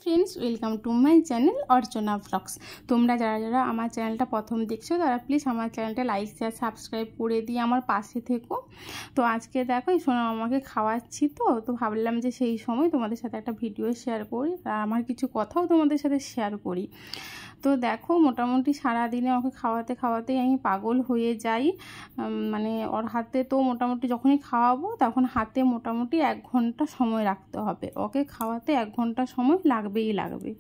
Friends welcome to my channel Archana vlogs. তোমরা যারা যারা আমার চ্যানেলটা প্রথম দেখছো তারা প্লিজ আমার চ্যানেলটা লাইক শেয়ার সাবস্ক্রাইব করে দিয়ে আমার পাশে থেকো। তো আজকে দেখো এই সোনা আমাকে খাওয়াচ্ছি, তো ভাবলাম যে সেই সময় তোমাদের সাথে একটা ভিডিও শেয়ার করি আর আমার কিছু কথাও তোমাদের সাথে শেয়ার করি। তো দেখো মোটামুটি সারাদিনে ওকে খাওয়াতে খাওয়াতেই আমি পাগল হয়ে যাই। মানে ওর হাতে তো মোটামুটি যখনই খাওয়াবো তখন হাতে মোটামুটি 1 ঘন্টা সময় রাখতে হবে। ওকে খাওয়াতে 1 ঘন্টা সময় লাগবেই লাগবে।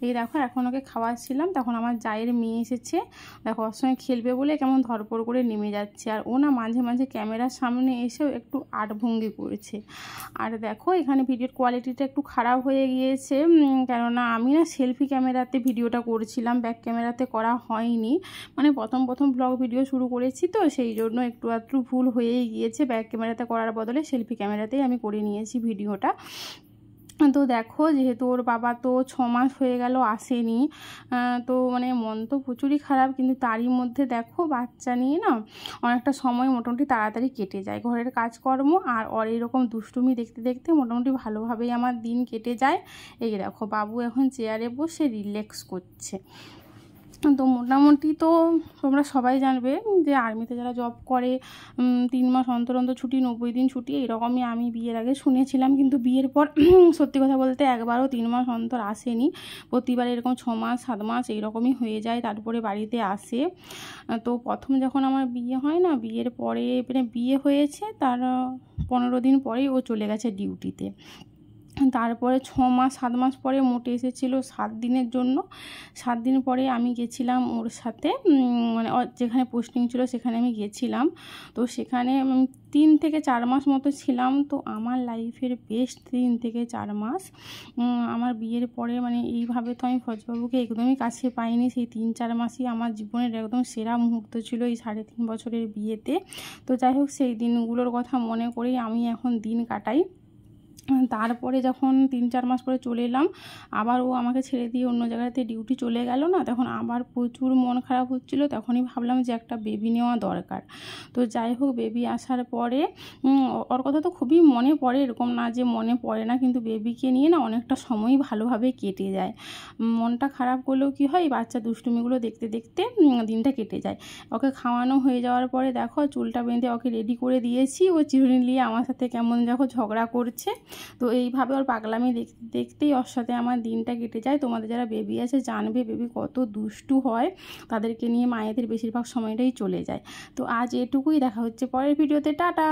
এই দেখো এখন ওকে খাওয়াচ্ছিলাম, তখন আমার জায়ের মেয়ে এসেছে। দেখো ওর সঙ্গে খেলবে বলে কেমন ধরপড় করে নেমে যাচ্ছে, আর ও না মাঝে মাঝে ক্যামেরার সামনে এসেও একটু আটভঙ্গি করেছে। আর দেখো এখানে ভিডিওর কোয়ালিটিটা একটু খারাপ হয়ে গিয়েছে, কেননা আমি না সেলফি ক্যামেরাতে ভিডিওটা করছিলাম, ব্যাক ক্যামেরাতে করা হয়নি। মানে প্রথম ব্লগ ভিডিও শুরু করেছি, তো সেই জন্য একটু আধটু ভুল হয়েই গিয়েছে। ব্যাক ক্যামেরাতে করার বদলে সেলফি ক্যামেরাতেই আমি করে নিয়েছি ভিডিওটা। তো দেখো যেহেতু ওর বাবা তো 6 মাস হয়ে গেল আসেনি, তো মানে মন তো প্রচুরই খারাপ, কিন্তু তারই মধ্যে দেখো বাচ্চা নিয়ে না অনেকটা সময় মোটামুটি তাড়াতাড়ি কেটে যায়। ঘরের কাজকর্ম আর ওর এরকম দুষ্টুমি দেখতে দেখতে মোটামুটি ভালোভাবেই আমার দিন কেটে যায়। এই দেখো বাবু এখন চেয়ারে বসে রিল্যাক্স করছে। তো মোটামুটি তো তোমরা সবাই জানবে যে আর্মিতে যারা জব করে 3 মাস অন্তর অন্তর ছুটি, 90 দিন ছুটি, এরকমই আমি বিয়ের আগে শুনেছিলাম। কিন্তু বিয়ের পর সত্যি কথা বলতে একবারও 3 মাস অন্তর আসেনি। প্রতিবার এরকম 6 মাস 7 মাস এইরকমই হয়ে যায়, তারপরে বাড়িতে আসে। তো প্রথম যখন আমার বিয়ে হয় না, বিয়ের পরে মানে বিয়ে হয়েছে তার 15 দিন পরেই ও চলে গেছে ডিউটিতে। তারপরে 6 মাস 7 মাস পরে মোটে এসেছিলো 7 দিনের জন্য। 7 দিন পরে আমি গেছিলাম ওর সাথে, মানে যেখানে পোস্টিং ছিল সেখানে আমি গেছিলাম। তো সেখানে 3 থেকে 4 মাস মতো ছিলাম। তো আমার লাইফের বেস্ট 3 থেকে 4 মাস। আমার বিয়ের পরে মানে এইভাবে তো আমি ফজবাবুকে একদমই কাছে পাইনি। সেই 3-4 মাসই আমার জীবনের একদম সেরা মুহূর্ত ছিল এই 3.5 বছরের বিয়েতে। তো যাই হোক সেই দিনগুলোর কথা মনে করেই আমি এখন দিন কাটাই। তারপরে যখন 3-4 মাস পরে চলে এলাম, আবার ও আমাকে ছেড়ে দিয়ে অন্য জায়গাতে ডিউটি চলে গেল না, তখন আবার প্রচুর মন খারাপ হচ্ছিল। তখনই ভাবলাম যে একটা বেবি নেওয়া দরকার। তো যাই হোক বেবি আসার পরে ওর কথা তো খুবই মনে পড়ে, এরকম না যে মনে পড়ে না, কিন্তু বেবিকে নিয়ে না অনেকটা সময় ভালোভাবে কেটে যায়। মনটা খারাপ করলেও কি হয়, বাচ্চা দুষ্টুমিগুলো দেখতে দেখতে দিনটা কেটে যায়। ওকে খাওয়ানো হয়ে যাওয়ার পরে দেখো চুলটা বেঁধে ওকে রেডি করে দিয়েছি। ও চিরুনি নিয়ে আমার সাথে কেমন দেখো ঝগড়া করছে। তো এইভাবে ওর পাগলামি দেখতে দেখতেই ওর সাথে আমার দিনটা কেটে যায়। তোমাদের যারা বেবি আছে জানবে বেবি কত দুষ্টু হয়, তাদেরকে নিয়ে মায়েদের বেশিরভাগ সময়টাই চলে যায়। তো আজ এটুকুই, দেখা হচ্ছে পরের ভিডিওতে, টাটা।